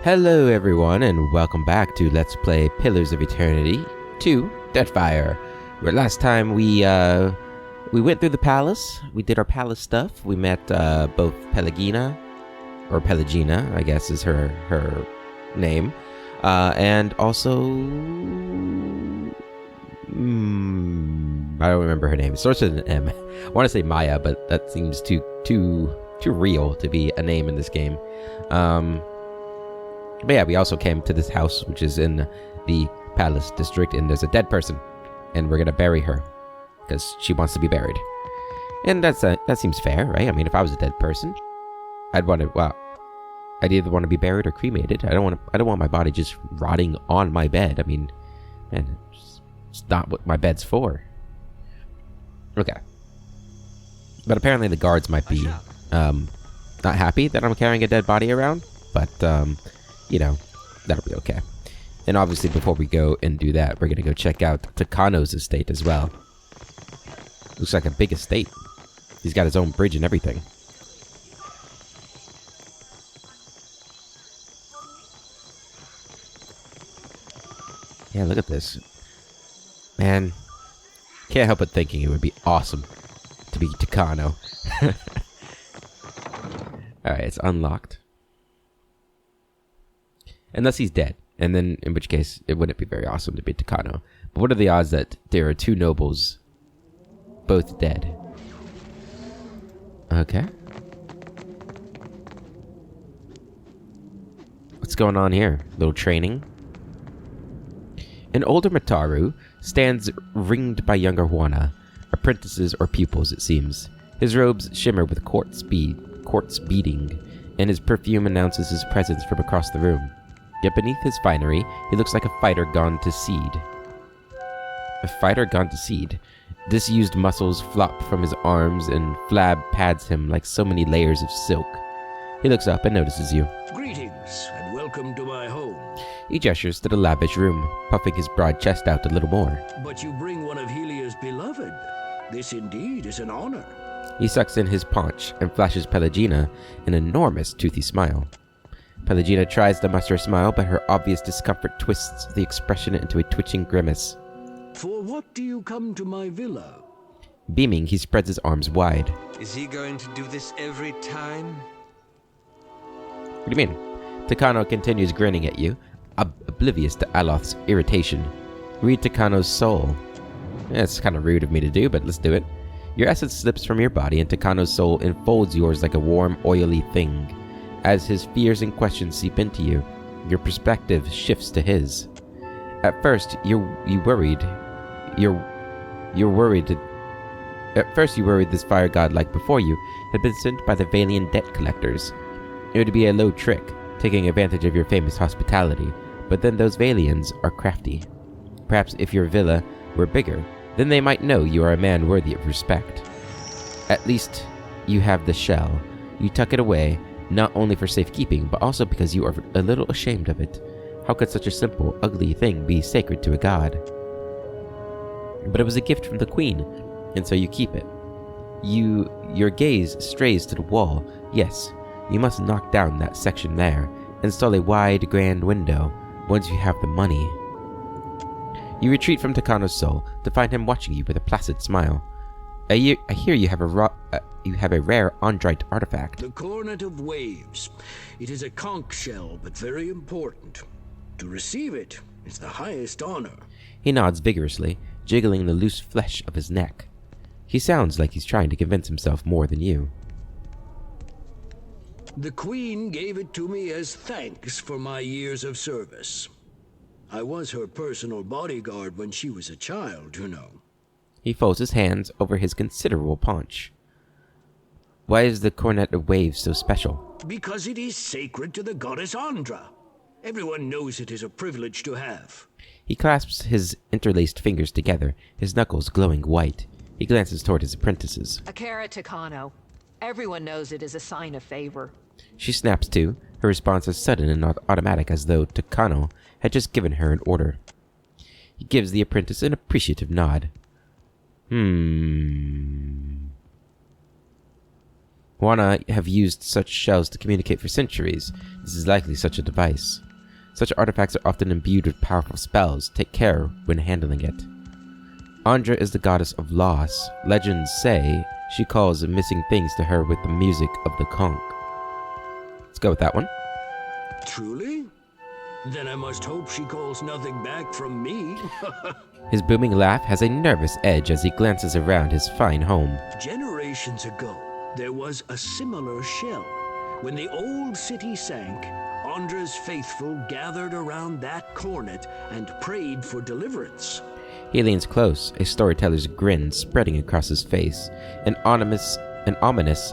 Hello everyone and welcome back to Let's Play Pillars of Eternity 2 Deadfire. Where last time we went through the palace, we did our palace stuff, we met both Pelagina, or Pelagina, I guess is her name, and also... I don't remember her name, it starts with an M. I want to say Maya, but that seems too real to be a name in this game. But yeah, we also came to this house, which is in the palace district, and there's a dead person, and we're gonna bury her because she wants to be buried. And that seems fair, right? I mean, if I was a dead person, I'd either want to be buried or cremated. I don't want my body just rotting on my bed. I mean, man, it's not what my bed's for. Okay, but apparently the guards might be not happy that I'm carrying a dead body around, but you know, that'll be okay. And obviously, before we go and do that, we're gonna go check out Takano's estate as well. Looks like a big estate. He's got his own bridge and everything. Yeah, look at this. Man, can't help but thinking it would be awesome to be Takano. Alright, it's unlocked. Unless he's dead, and then in which case it wouldn't be very awesome to be Takano. But what are the odds that there are two nobles both dead? Okay. What's going on here? Little training. An older Mataru stands ringed by younger Juana, apprentices or pupils it seems. His robes shimmer with quartz beading, and his perfume announces his presence from across the room. Yet beneath his finery, he looks like a fighter gone to seed. A fighter gone to seed. Disused muscles flop from his arms, and flab pads him like so many layers of silk. He looks up and notices you. Greetings, and welcome to my home. He gestures to the lavish room, puffing his broad chest out a little more. But you bring one of Helia's beloved. This indeed is an honor. He sucks in his paunch and flashes Pelagina an enormous toothy smile. Pelagina tries to muster a smile, but her obvious discomfort twists the expression into a twitching grimace. For what do you come to my villa? Beaming, he spreads his arms wide. Is he going to do this every time? What do you mean? Takano continues grinning at you, oblivious to Aloth's irritation. Read Takano's soul. Yeah, it's kind of rude of me to do, but let's do it. Your essence slips from your body, and Takano's soul enfolds yours like a warm, oily thing. As his fears and questions seep into you, your perspective shifts to his. At first, you worried this fire god like before you had been sent by the Valian debt collectors. It would be a low trick, taking advantage of your famous hospitality, but then those Valians are crafty. Perhaps if your villa were bigger, then they might know you are a man worthy of respect. At least, you have the shell. You tuck it away, not only for safekeeping, but also because you are a little ashamed of it. How could such a simple, ugly thing be sacred to a god? But it was a gift from the queen, and so you keep it. Your gaze strays to the wall. Yes, you must knock down that section there, install a wide, grand window, once you have the money. You retreat from Takano's soul, to find him watching you with a placid smile. I hear you have a rare Andrite artifact. The Cornet of Waves. It is a conch shell, but very important. To receive it is the highest honor. He nods vigorously, jiggling the loose flesh of his neck. He sounds like he's trying to convince himself more than you. The Queen gave it to me as thanks for my years of service. I was her personal bodyguard when she was a child, you know. He folds his hands over his considerable paunch. Why is the Cornet of Waves so special? Because it is sacred to the goddess Andra. Everyone knows it is a privilege to have. He clasps his interlaced fingers together, his knuckles glowing white. He glances toward his apprentices. Akira Takano. Everyone knows it is a sign of favor. She snaps to, her response as sudden and automatic as though Takano had just given her an order. He gives the apprentice an appreciative nod. Juana have used such shells to communicate for centuries. This is likely such a device. Such artifacts are often imbued with powerful spells. Take care when handling it. Andra is the goddess of loss. Legends say she calls missing things to her with the music of the conch. Let's go with that one. Truly? Then I must hope she calls nothing back from me. His booming laugh has a nervous edge as he glances around his fine home. Generations ago, there was a similar shell. When the old city sank, Andra's faithful gathered around that cornet and prayed for deliverance. He leans close, a storyteller's grin spreading across his face. An ominous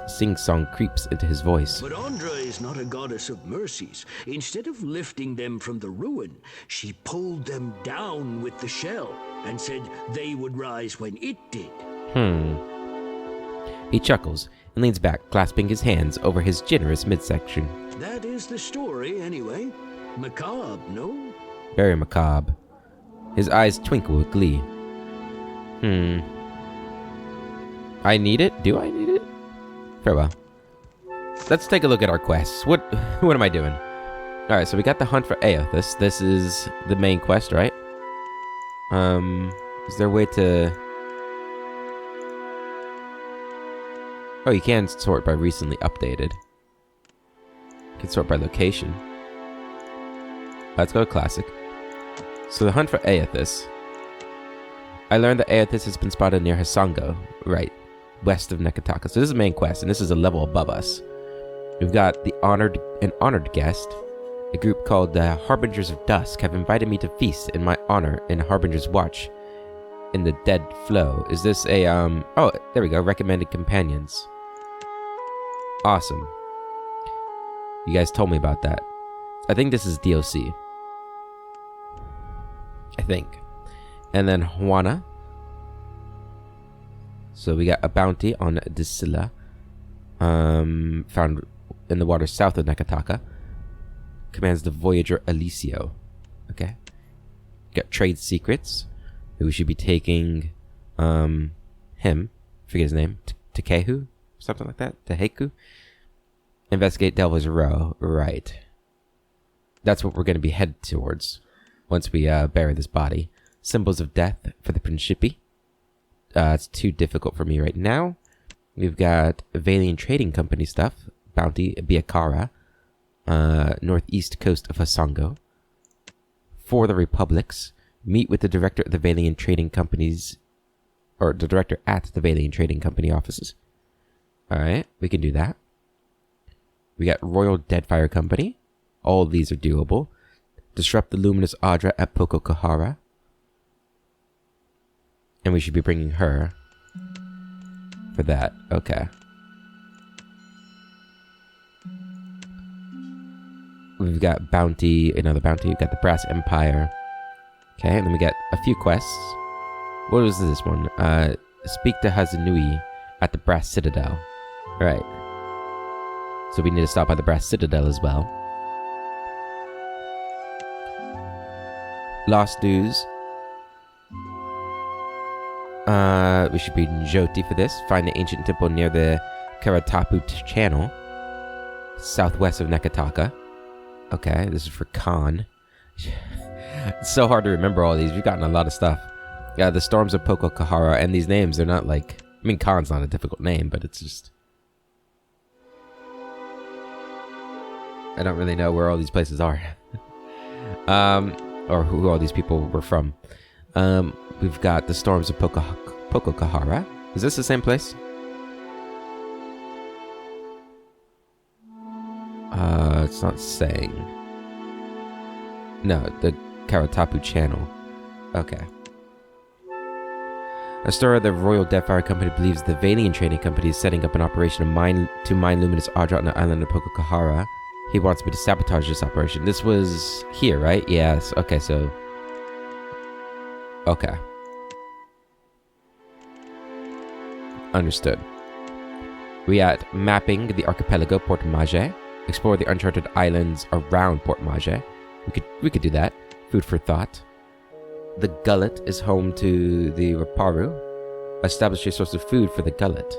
sing-song creeps into his voice. But Andra is not a goddess of mercies. Instead of lifting them from the ruin, she pulled them down with the shell and said they would rise when it did. He chuckles and leans back, clasping his hands over his generous midsection. That is the story, anyway. Macabre, no? Very macabre. His eyes twinkle with glee. I need it? Do I need it? Farewell. Let's take a look at our quests. What am I doing? Alright, so we got the hunt for Aothis. This is the main quest, right? Is there a way to... Oh, you can sort by recently updated. You can sort by location. Let's go to classic. So the hunt for Aothis. I learned that Aothis has been spotted near Hasango, right, west of Nekataka. So this is the main quest, and this is a level above us. We've got an honored guest. A group called the Harbingers of Dusk have invited me to feast in my honor in Harbinger's Watch in the Dead Flow. Is this a, oh, there we go, recommended companions. Awesome. You guys told me about that. I think this is DLC. I think. And then Juana. So we got a bounty on Disilla. Found in the waters south of Nekataka. Commands the Voyager Alicio. Okay. Got trade secrets. We should be taking him. Forget his name. Takehu? Something like that. Taheku. Investigate Devil's Row. Right. That's what we're going to be headed towards once we bury this body. Symbols of death for the Principi. It's too difficult for me right now. We've got Valian Trading Company stuff. Bounty Biakara. Northeast coast of Hasango. For the Republics. Meet with the director of the Valian Trading Companies. Or the director at the Valian Trading Company offices. Alright, we can do that. We got Royal Deadfire Company. All of these are doable. Disrupt the luminous Audra at Poko Kahara. And we should be bringing her for that. Okay. We've got Bounty, another Bounty. We've got the Brass Empire. Okay, and then we got a few quests. What was this one? Speak to Hazanui at the Brass Citadel. Right. So we need to stop by the Brass Citadel as well. Lost Dues. We should be in Jyoti for this. Find the ancient temple near the Karatapu Channel. Southwest of Nekataka. Okay, this is for Khan. It's so hard to remember all these. We've gotten a lot of stuff. Yeah, the Storms of Poko Kahara. And these names, they're not like... I mean, Khan's not a difficult name, but it's just... I don't really know where all these places are. Or who all these people were from. We've got the Storms of Poko Kahara. Is this the same place? It's not saying. No, the Karatapu Channel. Okay. A story of the Royal Deadfire Company believes the Valian Trading Company is setting up an operation to mine luminous Audra on the island of Poko Kahara. He wants me to sabotage this operation. This was here, right? Yes. Okay, so... Okay. Understood. We at mapping the archipelago Port Mage. Explore the uncharted islands around Port Mage. We could do that. Food for thought. The Gullet is home to the Raparu. Establish a source of food for the Gullet.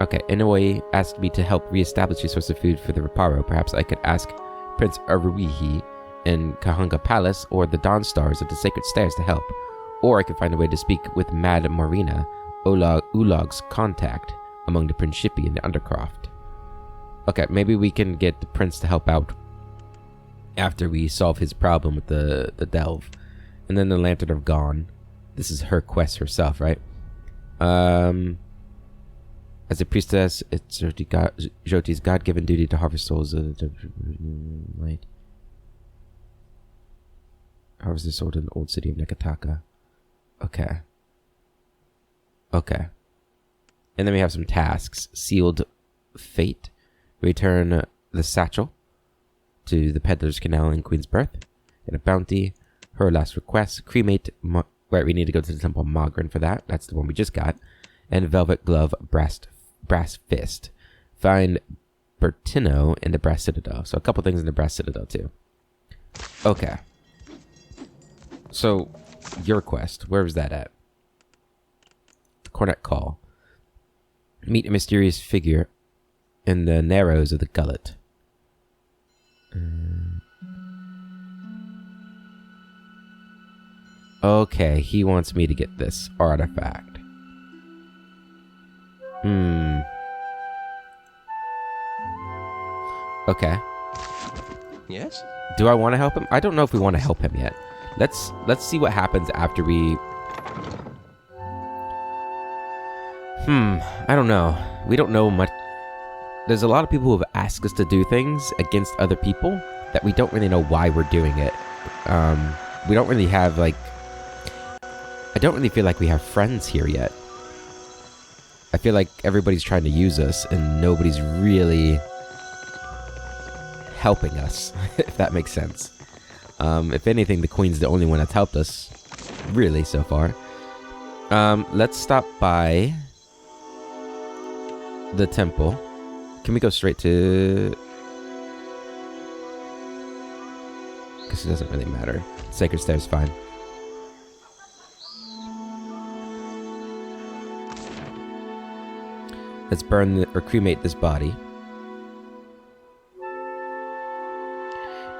Okay, Inoue asked me to help re-establish a source of food for the Reparo. Perhaps I could ask Prince Aruihi in Kahanga Palace or the Dawn Stars of the Sacred Stairs to help. Or I could find a way to speak with Mad Marina, Ulog's contact among the Principi and the Undercroft. Okay, maybe we can get the prince to help out after we solve his problem with the delve. And then the Lantern of Gone. This is her quest herself, right? As a priestess, it's Joti's God-given duty to harvest souls of the light. Harvest the soul in the old city of Nekataka. Okay. Okay. And then we have some tasks. Sealed Fate. Return the satchel to the Peddler's Canal in Queen's Birth. And a bounty. Her last request. Cremate. Right, we need to go to the Temple of Mogren for that. That's the one we just got. And Velvet Glove, Brass Fist. Find Bertino in the Brass Citadel. So a couple things in the Brass Citadel too. Okay. So, your quest. Where was that at? Cornet Call. Meet a mysterious figure in the narrows of the gullet. Okay, he wants me to get this artifact. Okay. Yes? Do I want to help him? I don't know if we want to help him yet. Let's see what happens after we... I don't know. We don't know much. There's a lot of people who have asked us to do things against other people that we don't really know why we're doing it. We don't really have, like... I don't really feel like we have friends here yet. I feel like everybody's trying to use us and nobody's really helping us, if that makes sense. If anything, the Queen's the only one that's helped us, really, so far. Let's stop by the temple. Can we go straight to... Because it doesn't really matter. Sacred Stairs, fine. Let's burn or cremate this body.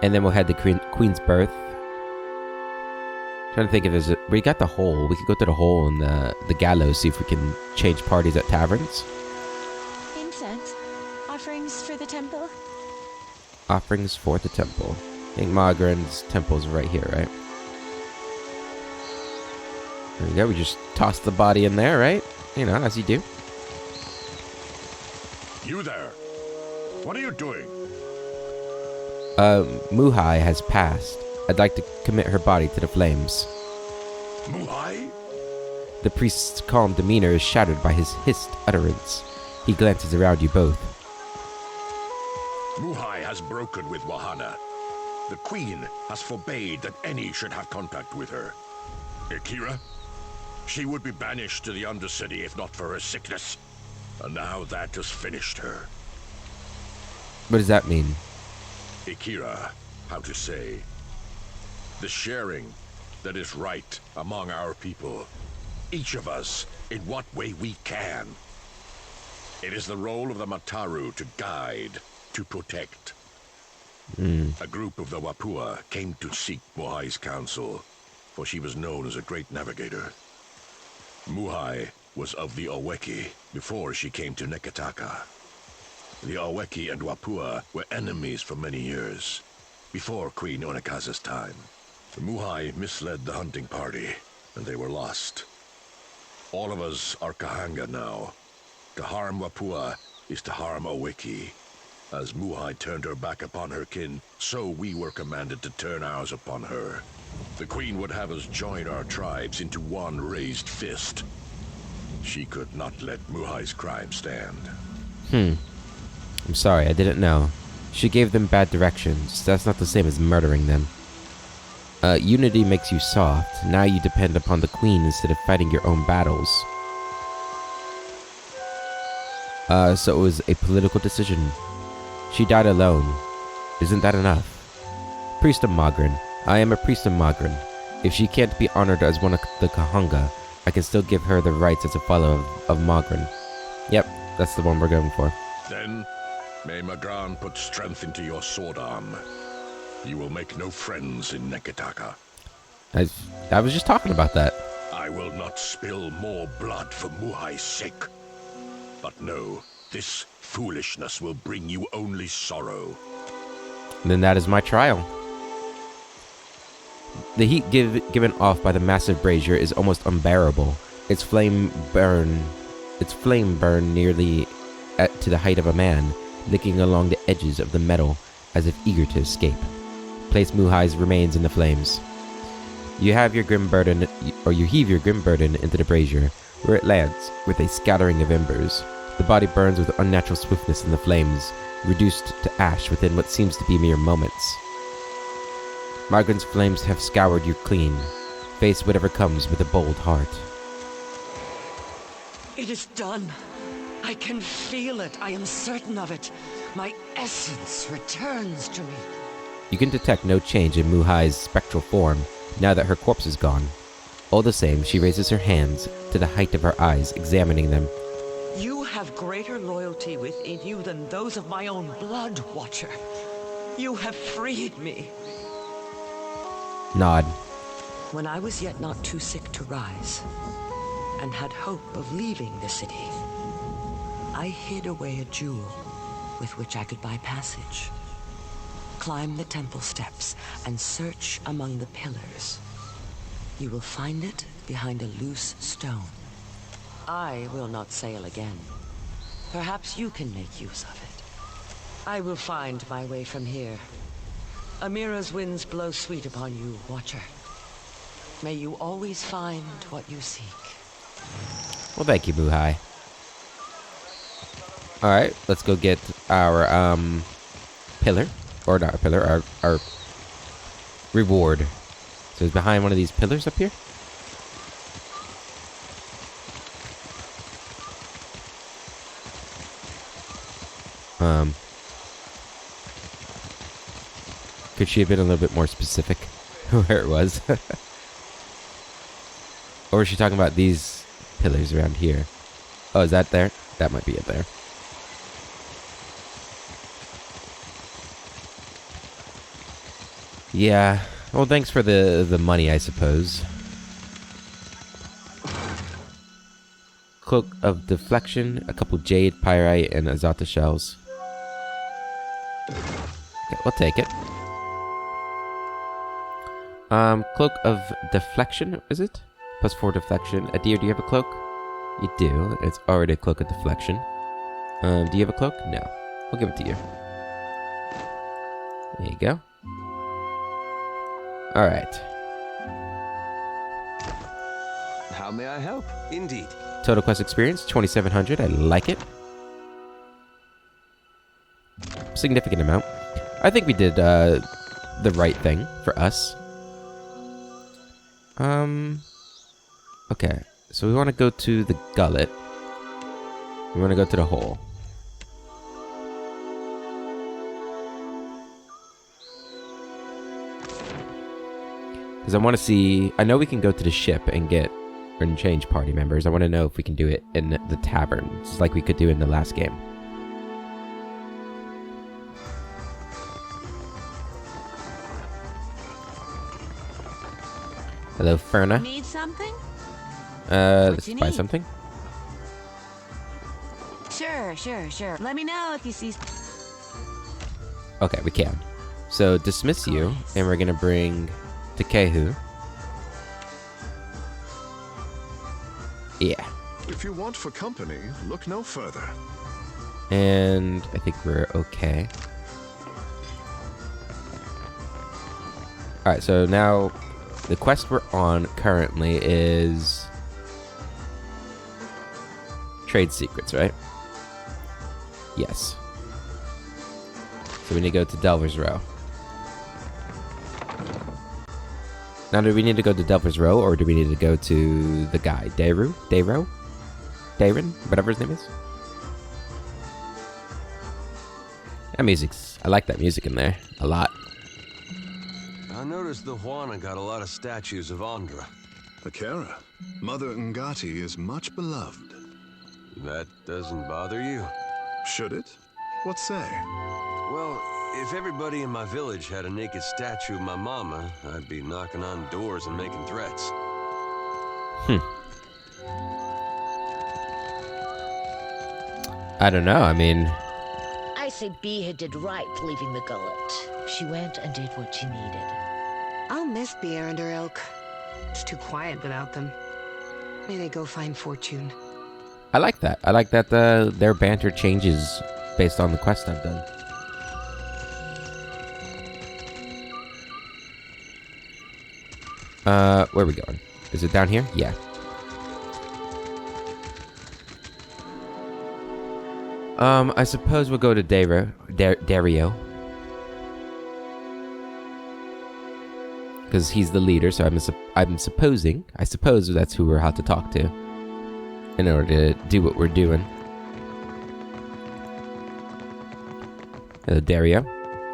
And then we'll head to Queen's Birth. Trying to think if there's we got the hole. We could go to the hole in the gallows, see if we can change parties at taverns. Incense. Offerings for the temple. Offerings for the temple. I think Mogren's temple's right here, right? There we go. We just toss the body in there, right? You know, as you do. You there. What are you doing? Muhai has passed. I'd like to commit her body to the flames. Muhai? The priest's calm demeanor is shattered by his hissed utterance. He glances around you both. Muhai has broken with Wahana. The Queen has forbade that any should have contact with her. Akira? She would be banished to the Undercity if not for her sickness. And now that has finished her. What does that mean? Akira, how to say, the sharing that is right among our people, each of us in what way we can. It is the role of the Mataru to guide, to protect. A group of the Wapua came to seek Muhai's counsel, for she was known as a great navigator. Muhai was of the Oweki before she came to Nekataka. The Oweki and Wapua were enemies for many years, before Queen Onekaza's time. Muhai misled the hunting party, and they were lost. All of us are Kahanga now. To harm Wapua is to harm Oweki. As Muhai turned her back upon her kin, so we were commanded to turn ours upon her. The Queen would have us join our tribes into one raised fist. She could not let Muhai's crime stand. I'm sorry, I didn't know. She gave them bad directions. That's not the same as murdering them. Unity makes you soft. Now you depend upon the Queen instead of fighting your own battles. So it was a political decision. She died alone. Isn't that enough? Priest of Mogren. I am a priest of Mogren. If she can't be honored as one of the Kahanga, I can still give her the rights as a follower of Mogren. Yep, That's the one we're going for. Then, may Magran put strength into your sword arm. You will make no friends in Neketaka. I was just talking about that. I will not spill more blood for Muhai's sake. But no, this foolishness will bring you only sorrow. And then that is my trial. The heat given off by the massive brazier is almost unbearable. Its flame burn nearly to the height of a man, licking along the edges of the metal as if eager to escape. Place Muhai's remains in the flames. You have your grim burden, or you heave your grim burden into the brazier, where it lands with a scattering of embers. The body burns with unnatural swiftness in the flames, reduced to ash within what seems to be mere moments. Magran's flames have scoured you clean. Face whatever comes with a bold heart. It is done. I can feel it. I am certain of it. My essence returns to me. You can detect no change in Muhai's spectral form now that her corpse is gone. All the same, she raises her hands to the height of her eyes, examining them. You have greater loyalty within you than those of my own blood, Watcher. You have freed me. Nod. When I was yet not too sick to rise, and had hope of leaving the city, I hid away a jewel with which I could buy passage. Climb the temple steps and search among the pillars. You will find it behind a loose stone. I will not sail again. Perhaps you can make use of it. I will find my way from here. Amira's winds blow sweet upon you, Watcher. May you always find what you seek. Well, thank you, Muhai. Alright, let's go get our, pillar. Or not a pillar, our reward. So it's behind one of these pillars up here. Could she have been a little bit more specific where it was? Or was she talking about these pillars around here? Oh, is that there? That might be it there. Yeah. Well, thanks for the money, I suppose. Cloak of Deflection, a couple Jade, Pyrite, and Azata shells. Okay, we'll take it. Cloak of Deflection, is it? +4 Deflection. Adir, do you have a cloak? You do. It's already a Cloak of Deflection. Do you have a cloak? No. We'll give it to you. There you go. Alright. How may I help? Indeed. Total quest experience, 2,700. I like it. Significant amount. I think we did the right thing for us. Okay. So we want to go to the gullet. We want to go to the hole. Because I want to see... I know we can go to the ship and get... and change party members. I want to know if we can do it in the tavern. Just like we could do in the last game. Hello, Ferna. Need something? Let's you buy need? something. Sure. Let me know if you see... Okay, we can. So, dismiss you, and we're gonna bring Takehu. Yeah. If you want for company, look no further. And I think we're okay. Alright, so now the quest we're on currently is trade secrets, right? Yes. So we need to go to Delver's Row. Now, do we need to go to Delver's Row, or do we need to go to the guy? Dayron? Whatever his name is? That music's... I like that music in there. A lot. I noticed the Juana got a lot of statues of Andra. Akira, Mother Ngati is much beloved. That doesn't bother you? Should it? What say? Well, if everybody in my village had a naked statue of my mama, I'd be knocking on doors and making threats. I don't know. I mean, I say Beha did right leaving the gullet. She went and did what she needed. I'll miss Beer and her ilk. It's too quiet without them. May they go find fortune. I like that. I like that their banter changes based on the quest I've done. Where are we going? Is it down here? Yeah. I suppose we'll go to Dario. Because he's the leader, so I suppose that's who we're out to talk to in order to do what we're doing. Hello, Dario.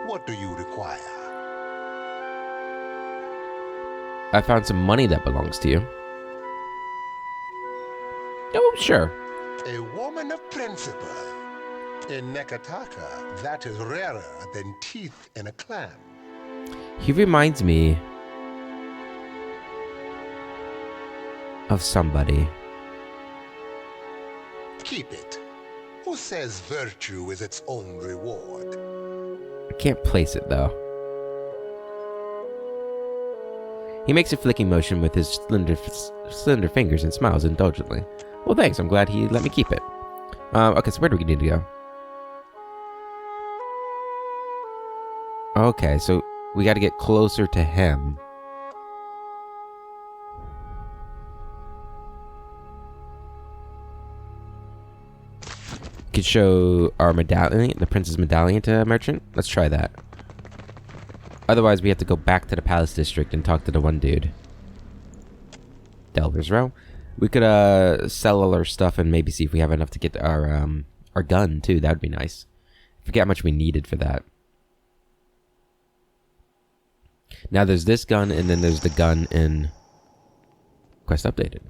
What do you require? I found some money that belongs to you. Oh, sure. A woman of principle. In Nekataka, that is rarer than teeth in a clam. He reminds me of somebody. Keep it. Who says virtue is its own reward? I can't place it, though. He makes a flicking motion with his slender fingers and smiles indulgently. Well, thanks. I'm glad he let me keep it. Okay, so where do we need to go? Okay, so we got to get closer to him. Could show our medallion, the prince's medallion, to a merchant. Let's try that. Otherwise, we have to go back to the palace district and talk to the one dude. Delver's Row. We could sell all our stuff and maybe see if we have enough to get our gun too. That would be nice. I forget how much we needed for that. Now there's this gun, and then there's the gun in Quest Updated.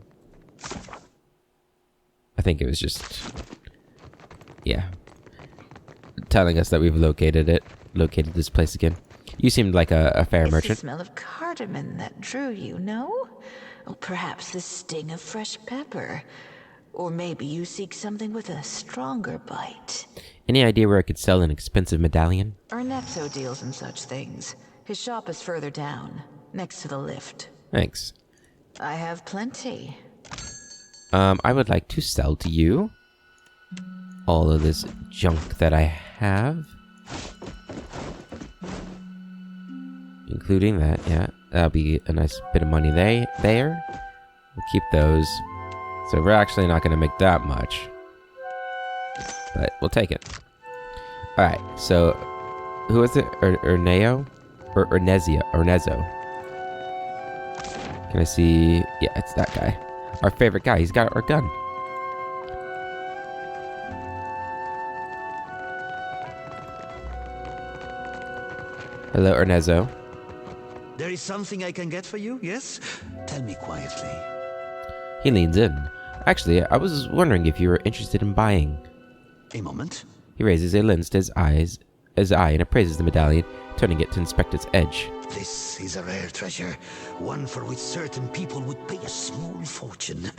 I think it was just, yeah, telling us that we've located this place again. You seemed like a fair merchant. It's the smell of cardamom that drew you, no? Or perhaps the sting of fresh pepper. Or maybe you seek something with a stronger bite. Any idea where I could sell an expensive medallion? Ernezzo deals in such things. His shop is further down, next to the lift. Thanks. I have plenty. I would like to sell to you all of this junk that I have. Including that, yeah. That'll be a nice bit of money there. We'll keep those. So we're actually not going to make that much. But we'll take it. Alright, so who is it? Erneo? Or Ernezzo. Can I see? Yeah, it's that guy. Our favorite guy. He's got our gun. Hello, Ernezzo. There is something I can get for you, yes? Tell me quietly. He leans in. Actually, I was wondering if you were interested in buying. A moment. He raises a lens to his eye and appraises the medallion, turning it to inspect its edge. This is a rare treasure, one for which certain people would pay a small fortune.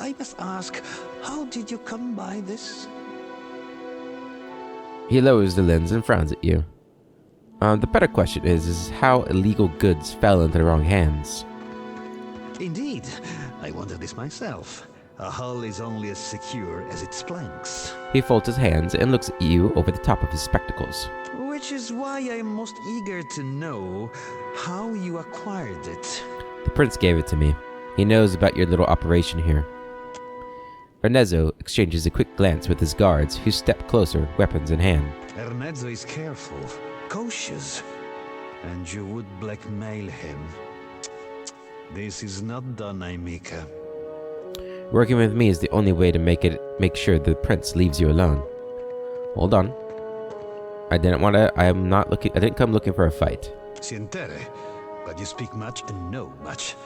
I must ask, how did you come by this? He lowers the lens and frowns at you. The better question is how illegal goods fell into the wrong hands. Indeed, I wonder this myself. A hull is only as secure as its planks. He folds his hands and looks at you over the top of his spectacles. Which is why I'm most eager to know how you acquired it. The prince gave it to me. He knows about your little operation here. Ernezzo exchanges a quick glance with his guards, who step closer, weapons in hand. Ernezzo is careful, cautious, and you would blackmail him. This is not done, Aimika. Working with me is the only way to make sure the prince leaves you alone. Hold on. I didn't come looking for a fight. Sientere, but you speak much and know much.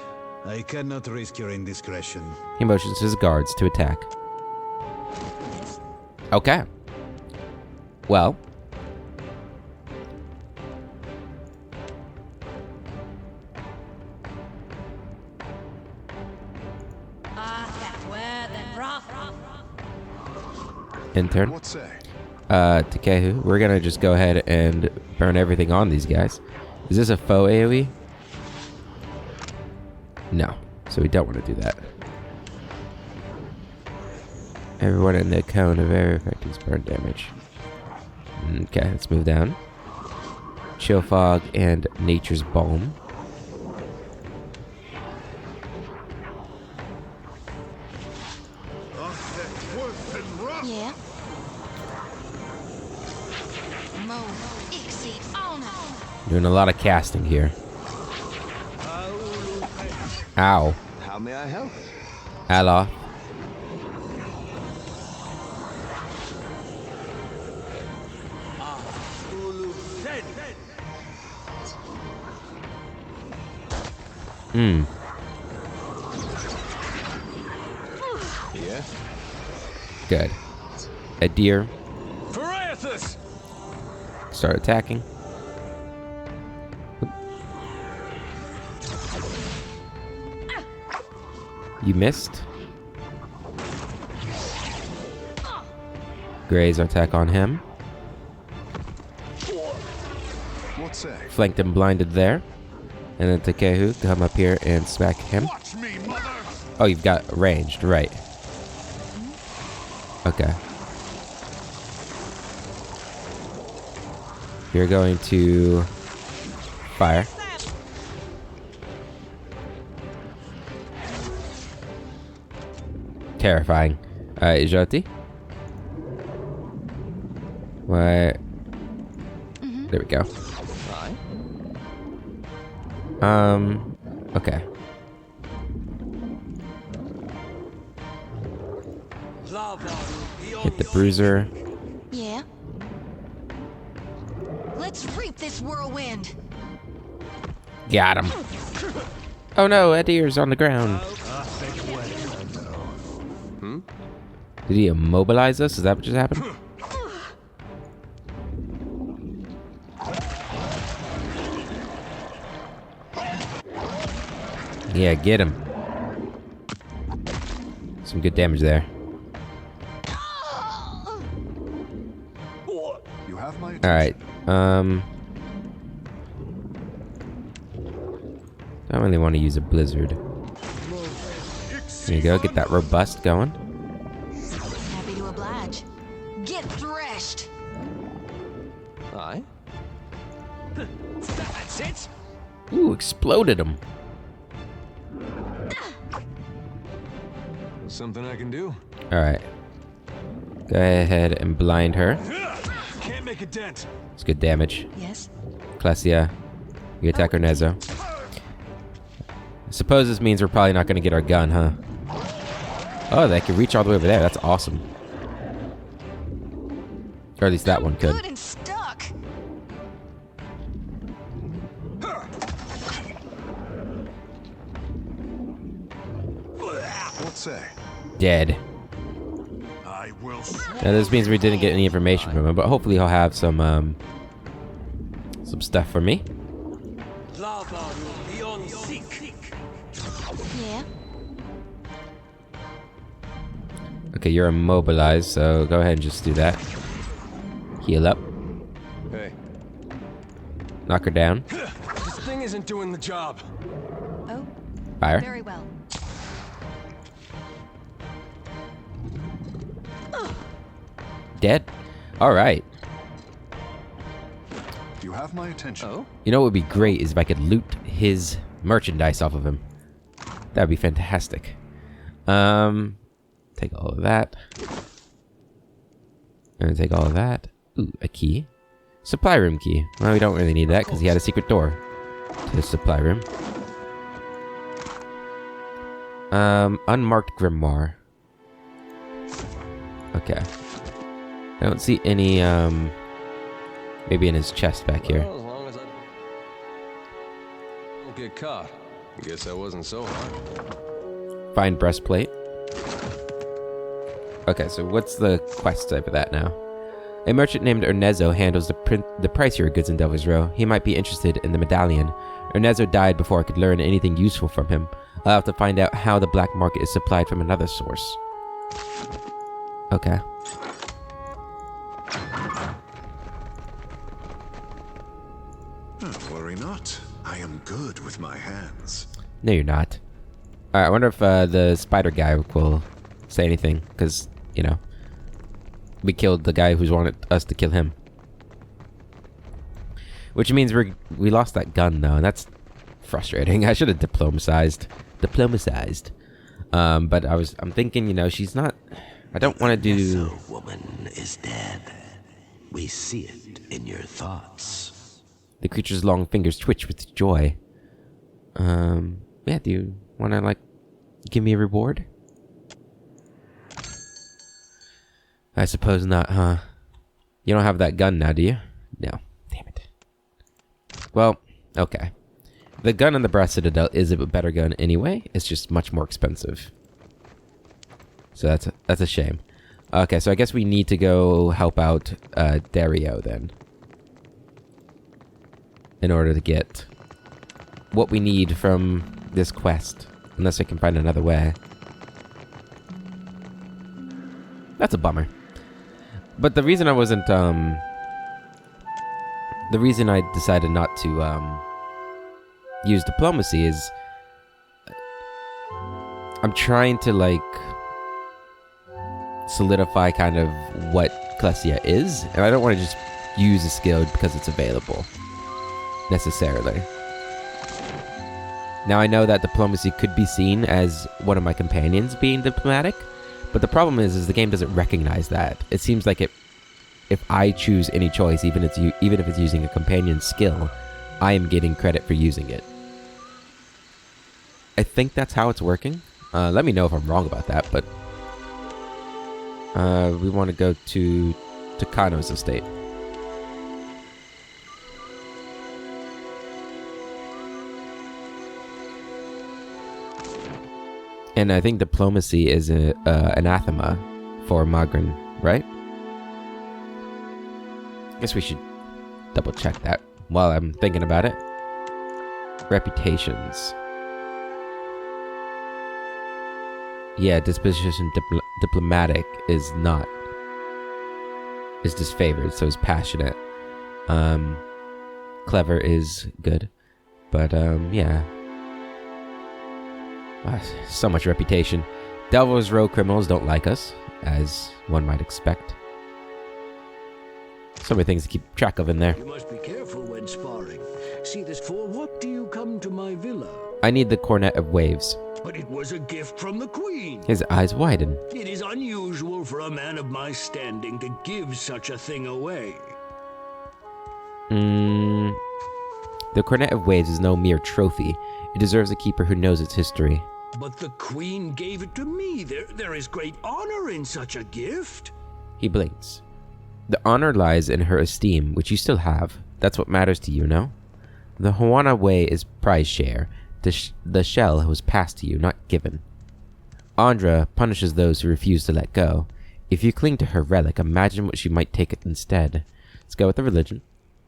I cannot risk your indiscretion. He motions his guards to attack. Okay. Well. Intern. What say? Takehu, we're gonna just go ahead and burn everything on these guys. Is this a faux AoE? No. So we don't want to do that. Everyone in the cone of area effect is burn damage. Okay, let's move down. Chill Fog and Nature's Balm. Yeah. Doing a lot of casting here. Ow. How may I help? Allah. Yeah. Good. A deer. Pariathus! Start attacking. You missed. Graze our attack on him. What say? Flanked and blinded there. And then Takehu, come up here and smack him. Oh, you've got ranged, right. Okay. You're going to fire. Terrifying. Alright, Jyoti. What? There we go. Okay. Hit the bruiser. Yeah. Let's reap this whirlwind. Got him. Oh no, Edir's on the ground. Did he immobilize us? Is that what just happened? Yeah, get him. Some good damage there. You have my Alright, don't really want to use a blizzard. There you go, get that robust going. Happy to oblige. Get threshed. Aye. That's it. Ooh, exploded him. Something I can do. Alright. Go ahead and blind her. Can't make a dent. It's good damage. Yes. Klesia, you attack her Nezo. I suppose this means we're probably not going to get our gun, huh? Oh, they can reach all the way over there. That's awesome. Or at least that one could. Good and stuck. What say? Dead. I will. Now this means we didn't get any information from him, but hopefully he'll have some stuff for me. Yeah. Okay, you're immobilized, so go ahead and just do that. Heal up. Hey. Knock her down. This thing isn't doing the job. Oh. Fire. Very well. Dead. Alright. You have my attention. Oh? You know what would be great is if I could loot his merchandise off of him. That'd be fantastic. Take all of that. I'm gonna take all of that. Ooh, a key. Supply room key. Well, we don't really need that because he had a secret door to the supply room. Unmarked grimoire. Okay. I don't see any, maybe in his chest back here. Well, as long as I don't get caught. I guess that wasn't so hard. Fine breastplate. Okay, so what's the quest over that now? A merchant named Ernesto handles the pricier goods in Devil's Row. He might be interested in the medallion. Ernesto died before I could learn anything useful from him. I'll have to find out how the black market is supplied from another source. Okay. Worry not. I am good with my hands. No, you're not. Alright, I wonder if the spider guy will say anything. Because, you know, we killed the guy who's wanted us to kill him. Which means we lost that gun, though. And that's frustrating. I should have diplomatized. But I'm thinking, you know, she's not... I don't want to do... The woman is dead. We see it in your thoughts. The creature's long fingers twitch with joy. Yeah, do you want to, like, give me a reward? I suppose not, huh? You don't have that gun now, do you? No. Damn it. Well, okay. The gun in the Brass Citadel is a better gun anyway. It's just much more expensive. So that's a shame. Okay, so I guess we need to go help out Dario then. In order to get what we need from this quest. Unless I can find another way. That's a bummer. But the reason I wasn't, the reason I decided not to, use diplomacy is... I'm trying to, like... solidify kind of what Klesia is. And I don't want to just use a skill because it's available. Necessarily. Now I know that diplomacy could be seen as one of my companions being diplomatic, but the problem is the game doesn't recognize that. It seems like if I choose any choice, even if it's using a companion skill, I am getting credit for using it. I think that's how it's working. Let me know if I'm wrong about that, but we want to go to Takano's estate. And I think diplomacy is an anathema for Magrin, right? I guess we should double check that while I'm thinking about it. Reputations. Yeah, disposition diplomatic is not. Is disfavored, so is passionate. Clever is good. But, yeah. Wow, so much reputation. Devil's Row criminals don't like us, as one might expect. So many things to keep track of in there. You must be careful when sparring. See this, for what do you come to my villa? I need the Cornet of Waves. But it was a gift from the Queen. His eyes widen. It is unusual for a man of my standing to give such a thing away. The Cornet of Waves is no mere trophy. It deserves a keeper who knows its history. But the Queen gave it to me. There is great honor in such a gift. He blinks. The honor lies in her esteem, which you still have. That's what matters to you, no? The Juana Way is prize share. The shell was passed to you, not given. Andra punishes those who refuse to let go. If you cling to her relic, imagine what she might take it instead. Let's go with the religion.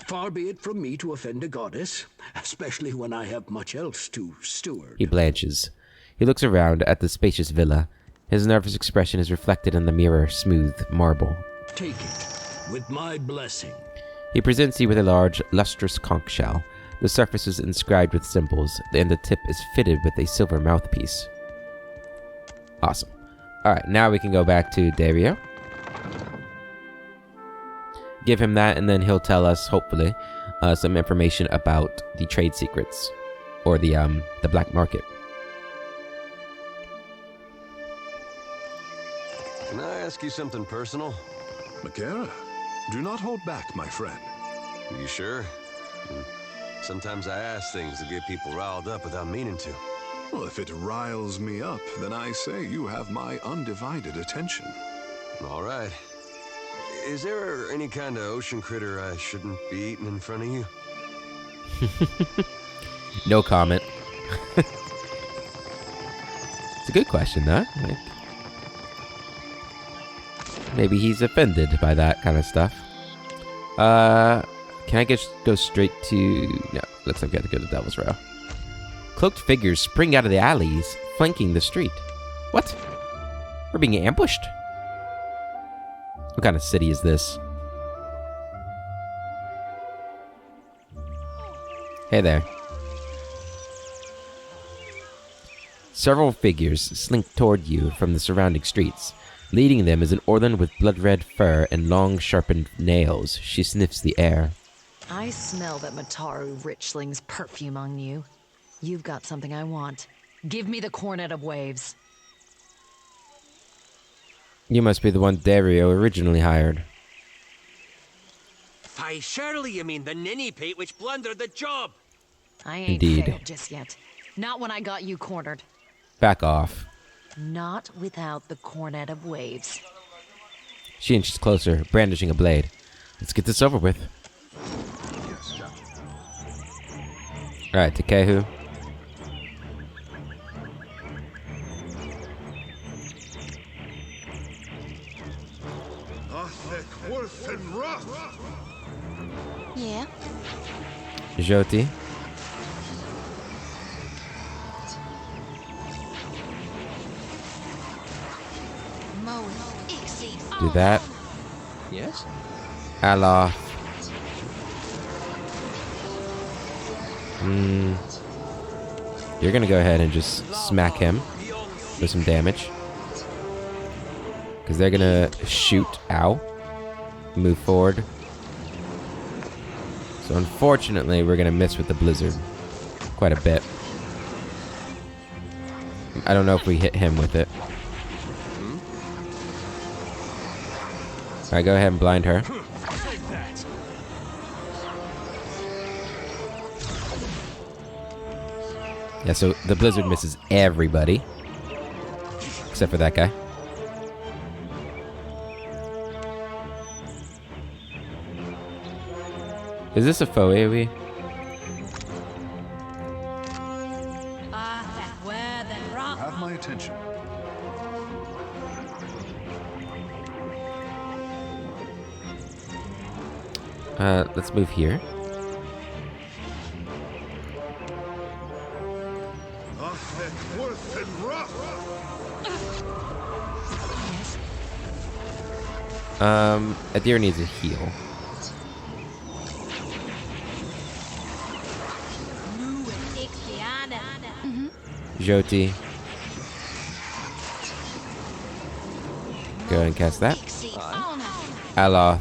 Far be it from me to offend a goddess, especially when I have much else to steward. He blanches. He looks around at the spacious villa. His nervous expression is reflected in the mirror, smooth marble. Take it, with my blessing. He presents you with a large, lustrous conch shell. The surface is inscribed with symbols, and the tip is fitted with a silver mouthpiece. Awesome. Alright, now we can go back to Dario. Give him that, and then he'll tell us, hopefully, some information about the trade secrets. Or the black market. Can I ask you something personal? Makera, do not hold back, my friend. You sure? Sometimes I ask things to get people riled up without meaning to. Well, if it riles me up, then I say you have my undivided attention. All right. Is there any kind of ocean critter I shouldn't be eating in front of you? No comment. It's a good question, though. maybe he's offended by that kind of stuff. Can I just go straight to... No, looks like we have to go to Devil's Row. Cloaked figures spring out of the alleys, flanking the street. What? We're being ambushed? What kind of city is this? Hey there. Several figures slink toward you from the surrounding streets. Leading them is an Orlan with blood-red fur and long, sharpened nails. She sniffs the air. I smell that Mataru Richling's perfume on you. You've got something I want. Give me the Cornet of Waves. You must be the one Dario originally hired. Why, surely you mean the ninny-pate which blundered the job. I ain't failed just yet. Not when I got you cornered. Back off. Not without the Cornet of Waves. She inches closer, brandishing a blade. Let's get this over with. Alright, Takehu. Yeah? Jyoti. Do that. Yes? Allah. You're gonna go ahead and just smack him for some damage. Because they're gonna shoot. Ow. Move forward. So unfortunately, we're gonna miss with the blizzard. Quite a bit. I don't know if we hit him with it. Alright, go ahead and blind her. Yeah, so the blizzard misses everybody. Except for that guy. Is this a faux AoE? Have my attention. Let's move here. Adir needs a heal. Jyoti. Go ahead and cast that. Allah.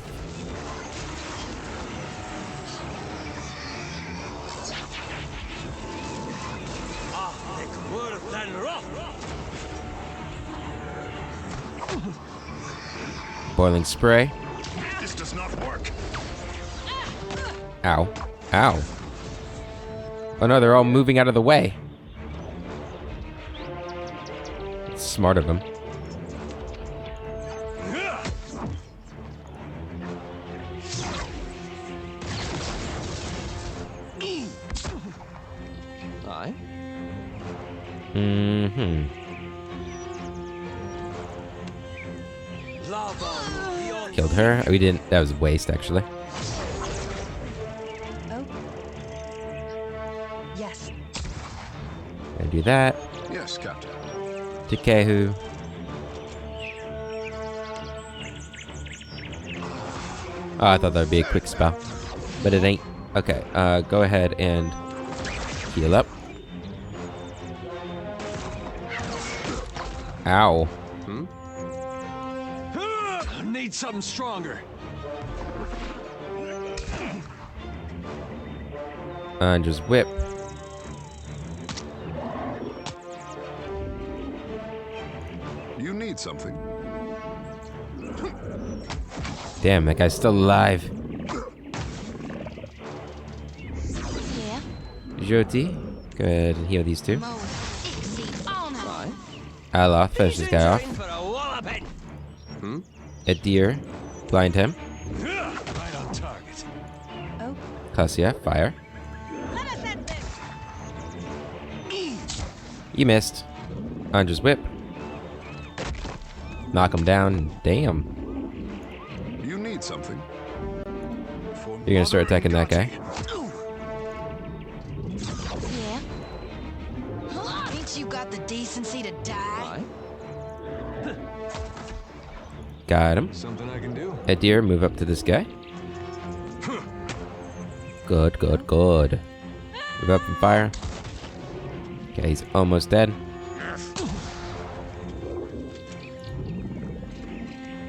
Boiling spray. This does not work. Ow. Ow. Oh no, they're all moving out of the way. It's smart of them. Aye. Killed her. Oh, we didn't. That was a waste, actually. Oh. Yes. Gonna do that. Yes, Captain. Takehu. Oh, I thought that would be a quick spell. But it ain't. Okay, go ahead and heal up. Ow. Need something stronger. And just whip. You need something. Damn, that guy's still alive. Yeah? Jyoti, go ahead and heal these two. Aye. Allah, finish this guy off. Adir, blind him. Right on target. Oh. Cassia, fire. You missed. Anja's whip. Knock him down. Damn. You're gonna start attacking that guy. Yeah? Ain't you got the decency to die? Got him. Something I can do. Edir, move up to this guy. Good, good, good. Move up and fire. Okay, he's almost dead.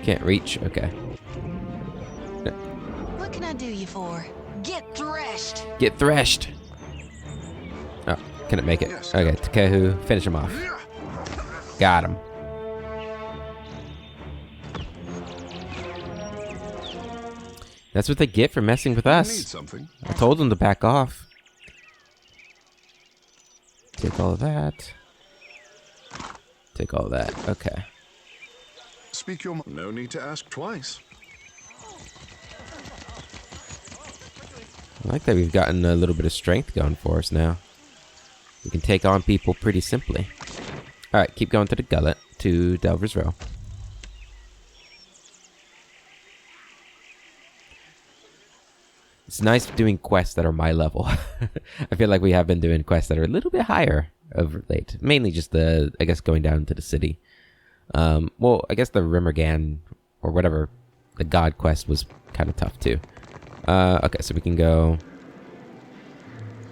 Can't reach. Okay. What can I do you for? Get threshed! Get threshed! Oh, can it make it? Okay, Takehu, finish him off. Got him. That's what they get for messing with us. Need something. I told them to back off. Take all of that. Take all of that. Okay. Speak your mind. No need to ask twice. I like that we've gotten a little bit of strength going for us now. We can take on people pretty simply. Alright, keep going to the gullet, to Delver's Row. It's nice doing quests that are my level. I feel like we have been doing quests that are a little bit higher of late. Mainly just the, I guess, going down to the city. Well, I guess the Rimmergan, or whatever, the god quest was kind of tough too. Okay, so we can go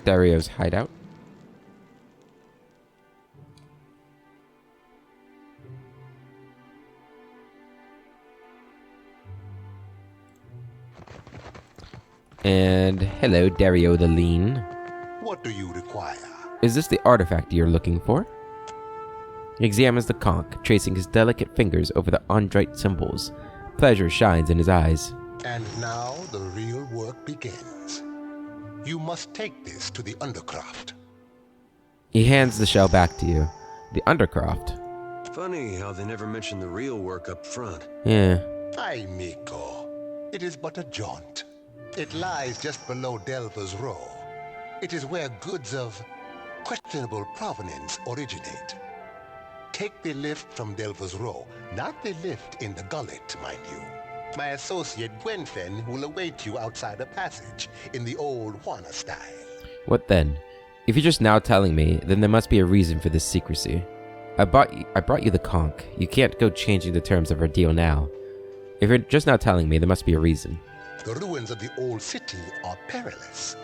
Dario's hideout. And hello, Dario the Lean. What do you require? Is this the artifact you're looking for? He examines the conch, tracing his delicate fingers over the Andrite symbols. Pleasure shines in his eyes. And now the real work begins. You must take this to the Undercroft. He hands the shell back to you. The Undercroft. Funny how they never mention the real work up front. Yeah. Ay, Miko. It is but a jaunt. It lies just below Delver's Row. It is where goods of questionable provenance originate. Take the lift from Delver's Row, not the lift in the gullet, mind you. My associate Gwenfen will await you outside the passage in the old Juana style. What then? If you're just now telling me, then there must be a reason for this secrecy. I brought you the conch. You can't go changing the terms of our deal now. If you're just now telling me, there must be a reason. The ruins of the old city are perilous,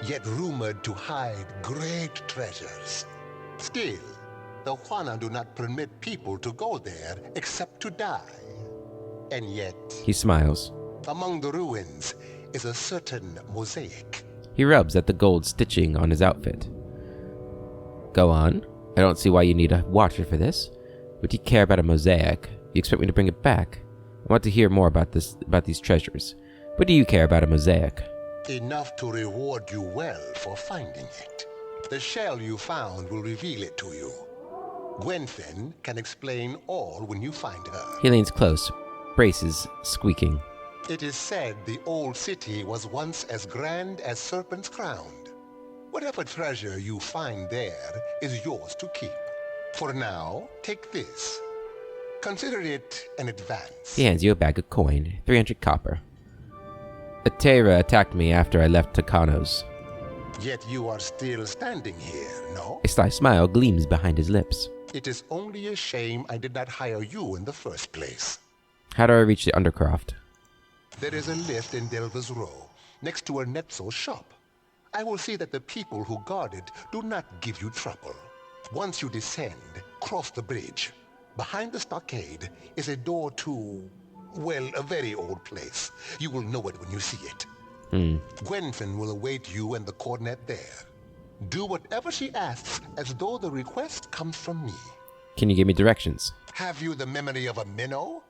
yet rumored to hide great treasures. Still, the Juana do not permit people to go there except to die. And yet... He smiles. Among the ruins is a certain mosaic. He rubs at the gold stitching on his outfit. Go on. I don't see why you need a watcher for this. Would you care about a mosaic? You expect me to bring it back? I want to hear more about these treasures. What do you care about a mosaic? Enough to reward you well for finding it. The shell you found will reveal it to you. Gwenfen can explain all when you find her. He leans close, braces squeaking. It is said the old city was once as grand as Serpent's Crown. Whatever treasure you find there is yours to keep. For now, take this. Consider it an advance. He hands you a bag of coin, 300 copper. Atera attacked me after I left Takano's. Yet you are still standing here, no? A sly smile gleams behind his lips. It is only a shame I did not hire you in the first place. How do I reach the Undercroft? There is a lift in Delver's Row, next to a Netzo's shop. I will see that the people who guard it do not give you trouble. Once you descend, cross the bridge. Behind the stockade is a door to, well, a very old place. You will know it when you see it. Gwenfen will await you and the cornet there. Do whatever she asks as though the request comes from me. Can you give me directions? Have you the memory of a minnow?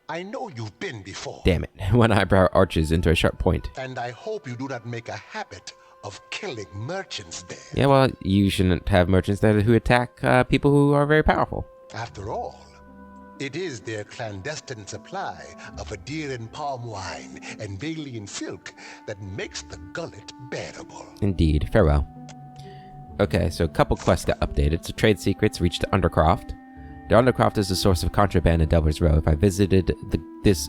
I know you've been before. Damn it. One eyebrow arches into a sharp point. And I hope you do not make a habit of killing merchants there. Yeah, well, you shouldn't have merchants there who attack people who are very powerful. After all, it is their clandestine supply of Adiran palm wine and Valian silk that makes the gullet bearable. Indeed. Farewell. Okay, so a couple quests got updated. So trade secrets reached the Undercroft. The Undercroft is the source of contraband in Delver's Row. If I visited this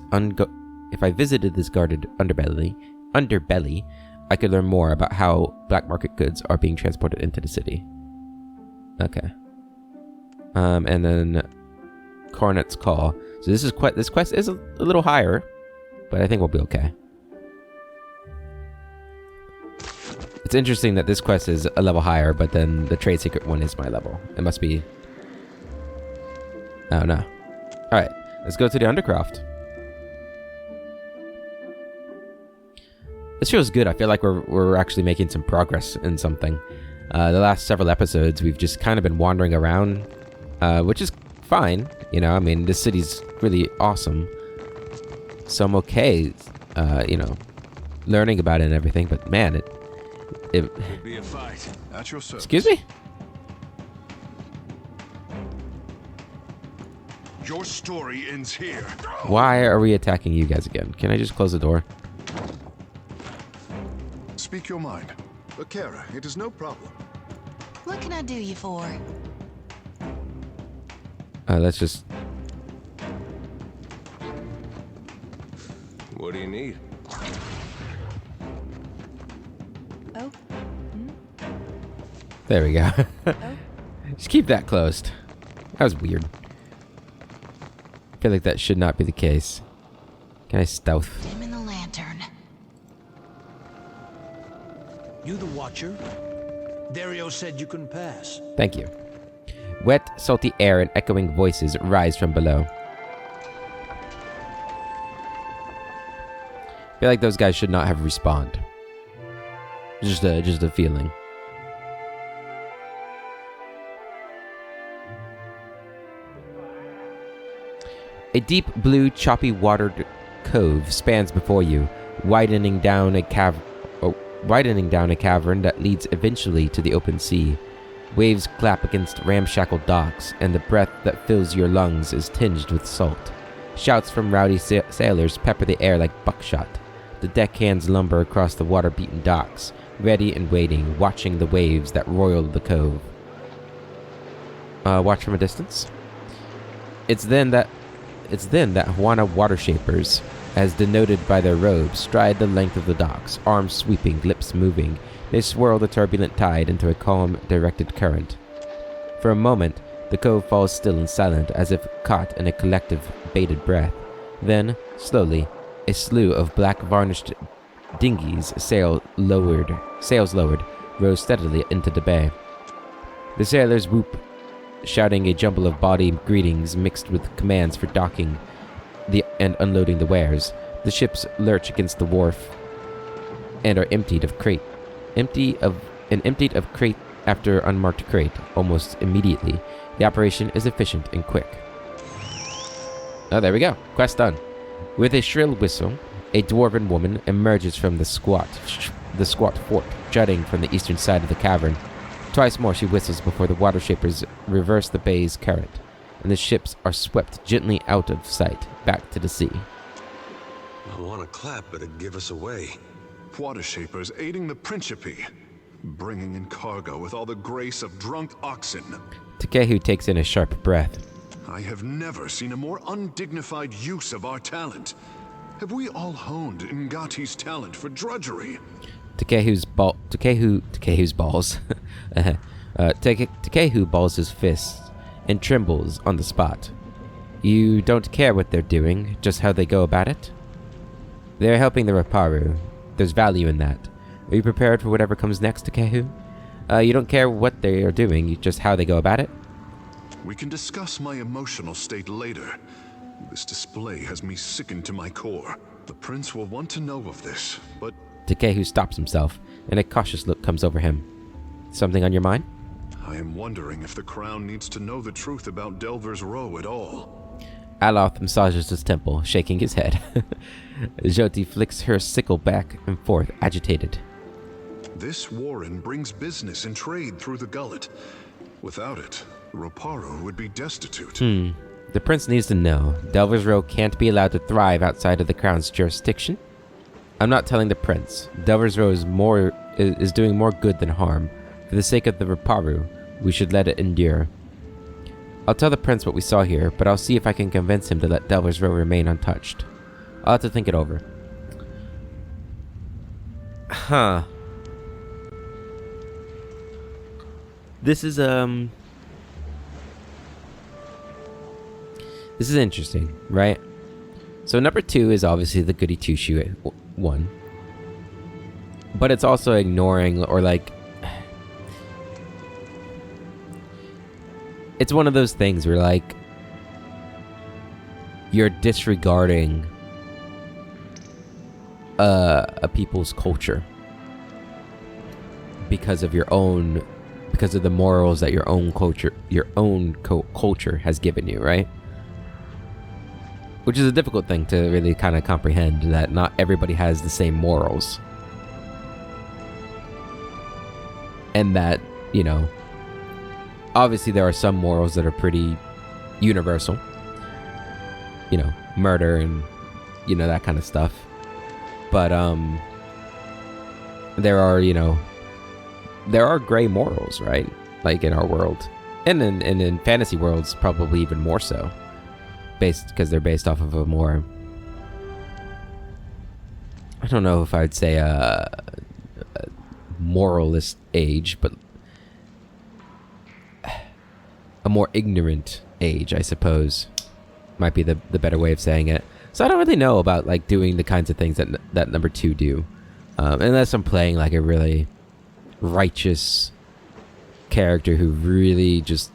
guarded underbelly, underbelly, I could learn more about how black market goods are being transported into the city. Okay. And then Cornet's Call. So this quest is a little higher, but I think we'll be okay. It's interesting that this quest is a level higher, but then the trade secret one is my level. It must be... Oh no. Alright, let's go to the Undercroft. This feels good. I feel like we're actually making some progress in something. The last several episodes, we've just kind of been wandering around, which is fine. You know, I mean, this city's really awesome. So I'm okay, you know, learning about it and everything, but man, it will be a fight. At your service. Excuse me? Your story ends here. Why are we attacking you guys again? Can I just close the door? Speak your mind. Akira, it is no problem. What can I do you for? Let's just... What do you need? Oh. There we go. Just keep that closed. That was weird. I feel like that should not be the case. Can I stealth? Dim in the lantern. You the Watcher? Dario said you can pass. Thank you. Wet, salty air and echoing voices rise from below. I feel like those guys should not have respawned. Just a feeling. A deep blue, choppy watered cove spans before you, widening down a cavern that leads eventually to the open sea. Waves clap against ramshackle docks, and the breath that fills your lungs is tinged with salt. Shouts from rowdy sailors pepper the air like buckshot. The deckhands lumber across the water-beaten docks, ready and waiting, watching the waves that roil the cove. Watch from a distance. It's then that Juana water shapers, as denoted by their robes, stride the length of the docks, arms sweeping, lips moving. They swirl the turbulent tide into a calm, directed current. For a moment, the cove falls still and silent, as if caught in a collective, bated breath. Then, slowly, a slew of black varnished dinghies, sails lowered, rose steadily into the bay. The sailors whoop, shouting a jumble of bawdy greetings mixed with commands for docking and unloading the wares. The ships lurch against the wharf and are emptied of crate after unmarked crate almost immediately. The operation is efficient and quick. Oh, there we go. Quest done. With a shrill whistle, a dwarven woman emerges from the squat fort jutting from the eastern side of the cavern. Twice more she whistles before the water shapers reverse the bay's current, and the ships are swept gently out of sight, back to the sea. I want to clap, but it'd give us away. Water shapers aiding the Principe, bringing in cargo with all the grace of drunk oxen. Takehu takes in a sharp breath. I have never seen a more undignified use of our talent. Have we all honed Ngati's talent for drudgery? Takehu balls his fists and trembles on the spot. You don't care what they're doing, just how they go about it? They're helping the Raparu. There's value in that. Are you prepared for whatever comes next, Takehu? You don't care what they are doing, just how they go about it? We can discuss my emotional state later. This display has me sickened to my core. The prince will want to know of this, but... Takehu stops himself, and a cautious look comes over him. Something on your mind? I am wondering if the crown needs to know the truth about Delver's Row at all. Aloth massages his temple, shaking his head. Jyoti flicks her sickle back and forth, agitated. This warren brings business and trade through the gullet. Without it, Roparu would be destitute. The prince needs to know. Delver's Row can't be allowed to thrive outside of the crown's jurisdiction. I'm not telling the prince. Delver's Row is doing more good than harm. For the sake of the Roparu, we should let it endure. I'll tell the prince what we saw here, but I'll see if I can convince him to let Delver's Row remain untouched. I'll have to think it over. Huh. This is interesting, right? So number 2 is obviously the goody two-shoe one. But it's also ignoring, or like, it's one of those things where like you're disregarding a people's culture because of the morals that your own culture has given you, right? Which is a difficult thing to really kind of comprehend, that not everybody has the same morals. And that, you know, obviously there are some morals that are pretty universal. You know, murder and, you know, that kind of stuff. But, there are gray morals, right? Like in our world. And in fantasy worlds, probably even more so. Because they're based off of a more, I don't know if I'd say a moralist age, but a more ignorant age, I suppose, might be the better way of saying it. So I don't really know about like doing the kinds of things that number 2 do, unless I'm playing like a really righteous character who really just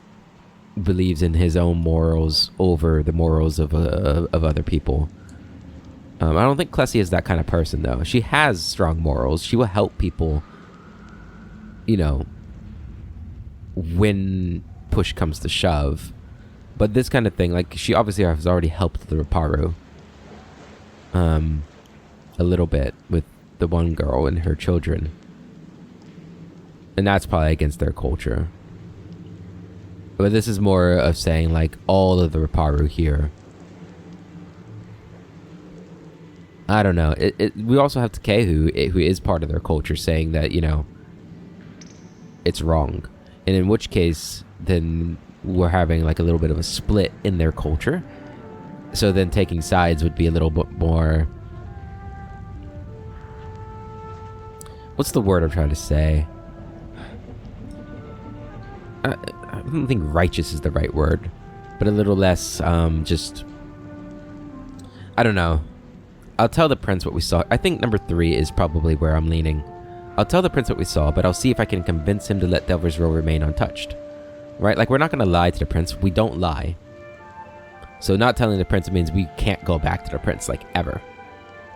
believes in his own morals over the morals of other people. I don't think Klessie is that kind of person, though. She has strong morals. She will help people, you know, when push comes to shove. But this kind of thing, like, she obviously has already helped the Reparu a little bit with the one girl and her children. And that's probably against their culture. But this is more of saying, like, all of the Reparu here. I don't know. We also have Takei, who is part of their culture, saying that, you know, it's wrong. And in which case, then we're having, like, a little bit of a split in their culture. So then taking sides would be a little bit more... What's the word I'm trying to say? I don't think righteous is the right word, but a little less, just, I don't know. I'll tell the prince what we saw. I think number 3 is probably where I'm leaning. I'll tell the prince what we saw, but I'll see if I can convince him to let Delver's Row remain untouched. Right? Like, we're not going to lie to the prince. We don't lie. So not telling the prince means we can't go back to the prince, like, ever.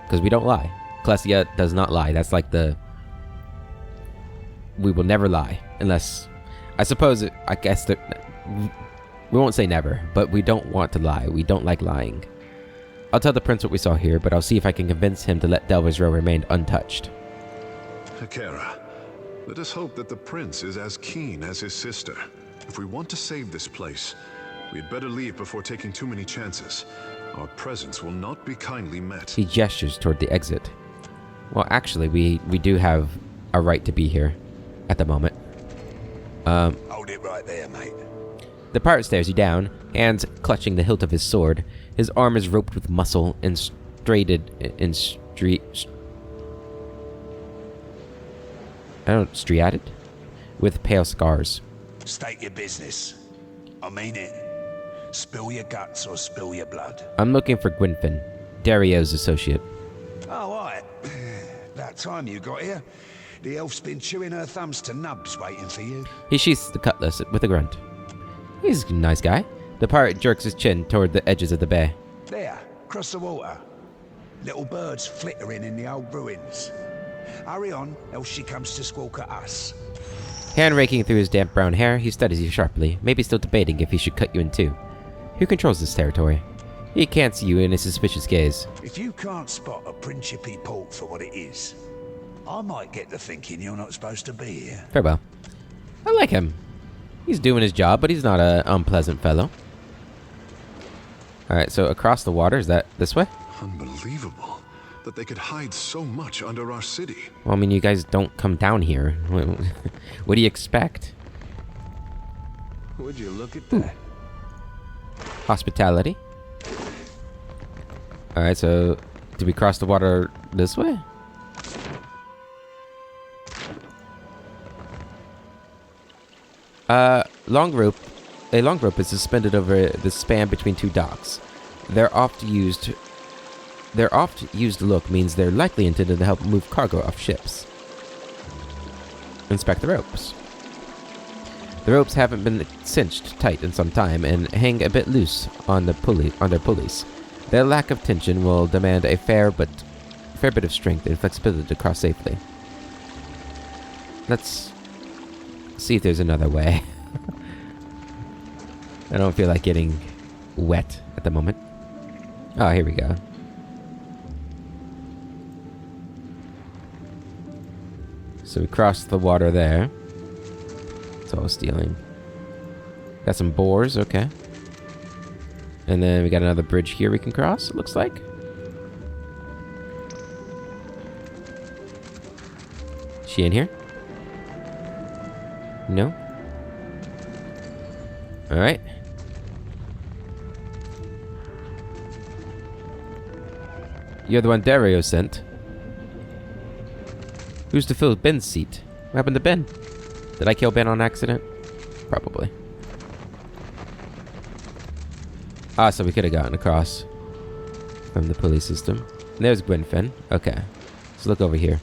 Because we don't lie. Klessia does not lie. That's like the... We will never lie. Unless... I suppose, I guess that... We won't say never, but we don't want to lie. We don't like lying. I'll tell the prince what we saw here, but I'll see if I can convince him to let Delver's Row remain untouched. Hakera, let us hope that the prince is as keen as his sister. If we want to save this place, we'd better leave before taking too many chances. Our presence will not be kindly met. He gestures toward the exit. Well, actually, we do have a right to be here at the moment. Hold it right there, mate. The pirate stares you down, hands clutching the hilt of his sword. His arm is roped with muscle and striated with pale scars. State your business. I mean it. Spill your guts or spill your blood. I'm looking for Gwynfin, Dario's associate. Oh, right. About time you got here. The elf's been chewing her thumbs to nubs waiting for you. He sheaths the cutlass with a grunt. He's a nice guy. The pirate jerks his chin toward the edges of the bay. There, across the water. Little birds flittering in the old ruins. Hurry on, else she comes to squawk at us. Hand raking through his damp brown hair, he studies you sharply, maybe still debating if he should cut you in two. Who controls this territory? He can't see you in his suspicious gaze. If you can't spot a Principe port for what it is, I might get to thinking you're not supposed to be here. Very well. I like him. He's doing his job, but he's not an unpleasant fellow. Alright, so across the water, is that this way? Unbelievable that they could hide so much under our city. Well, I mean, you guys don't come down here. What do you expect? Would you look at that? Hospitality. Alright, so do we cross the water this way? A long rope is suspended over the span between two docks. Their oft-used look means they're likely intended to help move cargo off ships. Inspect the ropes. The ropes haven't been cinched tight in some time and hang a bit loose on their pulleys. Their lack of tension will demand a fair bit of strength and flexibility to cross safely. Let's see if there's another way. I don't feel like getting wet at the moment. Oh, here we go. So we crossed the water there. It's all stealing. Got some boars, okay. And then we got another bridge here we can cross, it looks like. She in here? No? Alright. You're the one Dario sent. Who's to fill Ben's seat? What happened to Ben? Did I kill Ben on accident? Probably. Ah, so we could have gotten across from the pulley system. And there's Gwynfinn. Okay. Let's look over here.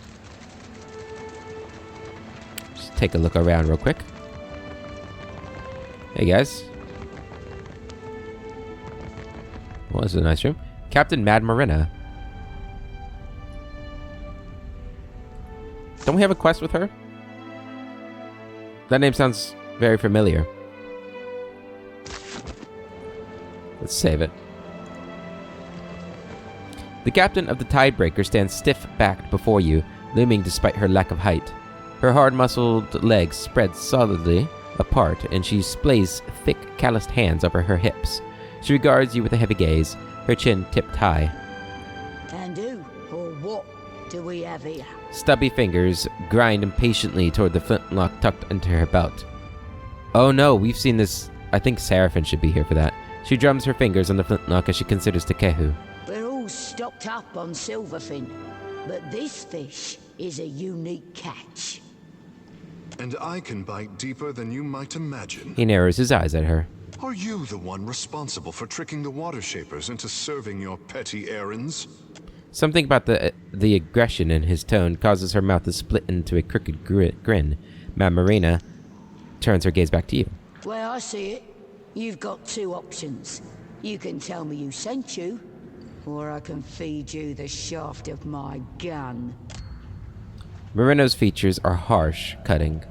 Just take a look around real quick. Hey guys. Well, this is a nice room. Captain Mad Marina. Don't we have a quest with her? That name sounds very familiar. Let's save it. The captain of the Tidebreaker stands stiff-backed before you, looming despite her lack of height. Her hard-muscled legs spread solidly apart, and she splays thick, calloused hands over her hips. She regards you with a heavy gaze, her chin tipped high. And who or what do we have here? Stubby fingers grind impatiently toward the flintlock tucked into her belt. Oh no, we've seen this. I think Seraphim should be here for that. She drums her fingers on the flintlock as she considers Takehu. We're all stocked up on silverfin, but this fish is a unique catch. And I can bite deeper than you might imagine. He narrows his eyes at her. Are you the one responsible for tricking the water shapers into serving your petty errands? Something about the aggression in his tone causes her mouth to split into a crooked grin. Mad Marina turns her gaze back to you. Well, I see it. You've got two options. You can tell me who sent you, or I can feed you the shaft of my gun. Marino's features are harsh, cutting.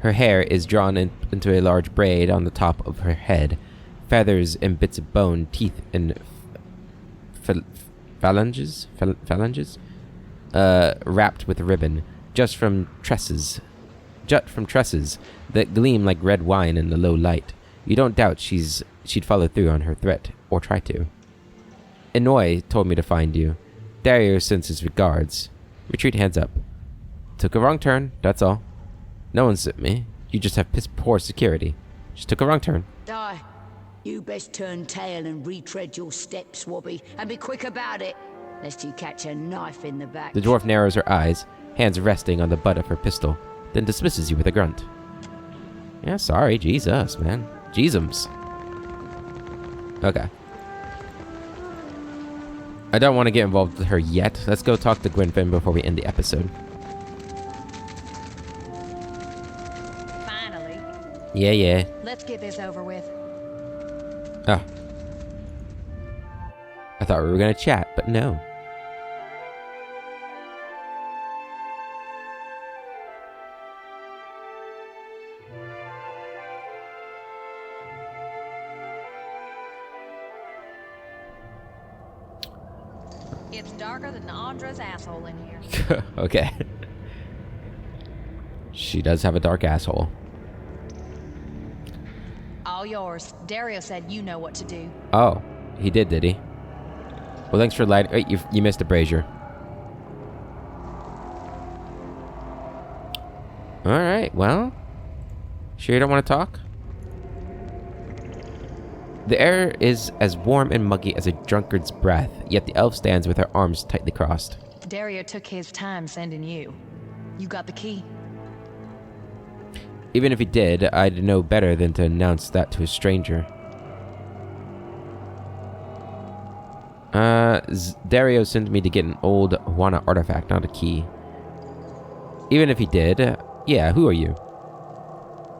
Her hair is drawn into a large braid on the top of her head. Feathers and bits of bone, teeth, and phalanges, wrapped with ribbon, jut from tresses that gleam like red wine in the low light. You don't doubt she'd follow through on her threat, or try to. Inouye told me to find you. Dario sends his regards. Retreat hands up. Took a wrong turn, that's all. No one sent me. You just have piss poor security. Just took a wrong turn. Die. You best turn tail and retread your steps, Wobby, and be quick about it, lest you catch a knife in the back. The dwarf narrows her eyes, hands resting on the butt of her pistol, then dismisses you with a grunt. Yeah, sorry, Jesus, man. Jeezums. Okay. I don't want to get involved with her yet. Let's go talk to Gwynfinn before we end the episode. Finally. Yeah. Let's get this over with. Oh. I thought we were going to chat, but no. It's darker than Andra's asshole in here. Okay. She does have a dark asshole. All yours. Dario said you know what to do. Oh, he did he? Well, thanks for lighting. Wait, you missed a brazier. Alright, well. Sure you don't want to talk? The air is as warm and muggy as a drunkard's breath, yet the elf stands with her arms tightly crossed. Dario took his time sending you. You got the key? Even if he did, I'd know better than to announce that to a stranger. Dario sent me to get an old Juana artifact, not a key. Even if he did, yeah, who are you?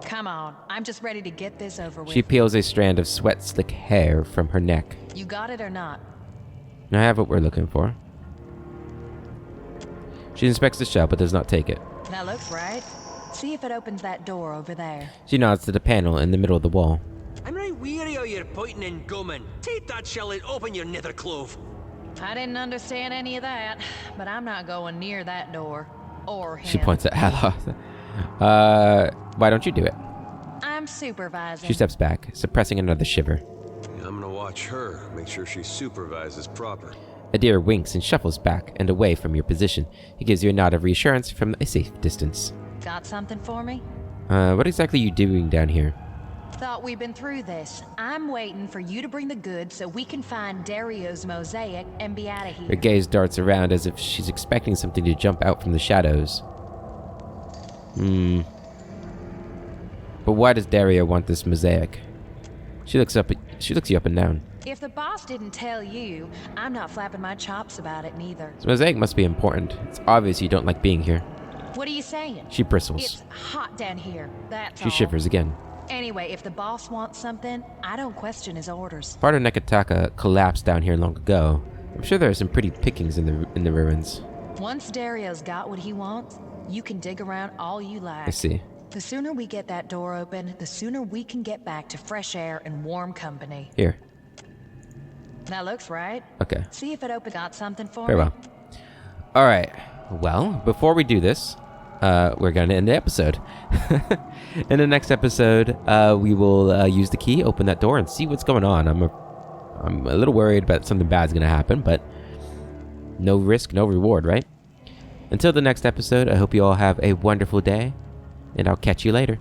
Come on, I'm just ready to get this over with. She peels a strand of sweat-slick hair from her neck. You got it or not? I have what we're looking for. She inspects the shell, but does not take it. That looks right. See if it opens that door over there. She nods to the panel in the middle of the wall. I'm right weary of your pointing and gumming. Take that shell and open your nether clove. I didn't understand any of that, but I'm not going near that door. Or him. She points at Aloth. Why don't you do it? I'm supervising. She steps back, suppressing another shiver. I'm gonna watch her, make sure she supervises proper. Adira winks and shuffles back and away from your position. He gives you a nod of reassurance from a safe distance. Got something for me? What exactly are you doing down here? Thought we'd been through this. I'm waiting for you to bring the goods so we can find Dario's mosaic and be out of here. Her gaze darts around as if she's expecting something to jump out from the shadows. But why does Dario want this mosaic? She looks you up and down. If the boss didn't tell you, I'm not flapping my chops about it neither. This mosaic must be important. It's obvious you don't like being here. What are you saying? She bristles. It's hot down here, that's She all. shivers again. Anyway, if the boss wants something, I don't question his orders. Part of Nekataka collapsed down here long ago. I'm sure there are some pretty pickings in the ruins. Once Dario's got what he wants, you can dig around all you like. I see. The sooner we get that door open, the sooner we can get back to fresh air and warm company. Here. That looks right. Okay. See if it opened got something for Very me. well. Alright. Well, before we do this, we're going to end the episode. In the next episode, we will use the key, open that door, and see what's going on. I'm a little worried about something bad's going to happen, but no risk, no reward, right? Until the next episode, I hope you all have a wonderful day, and I'll catch you later.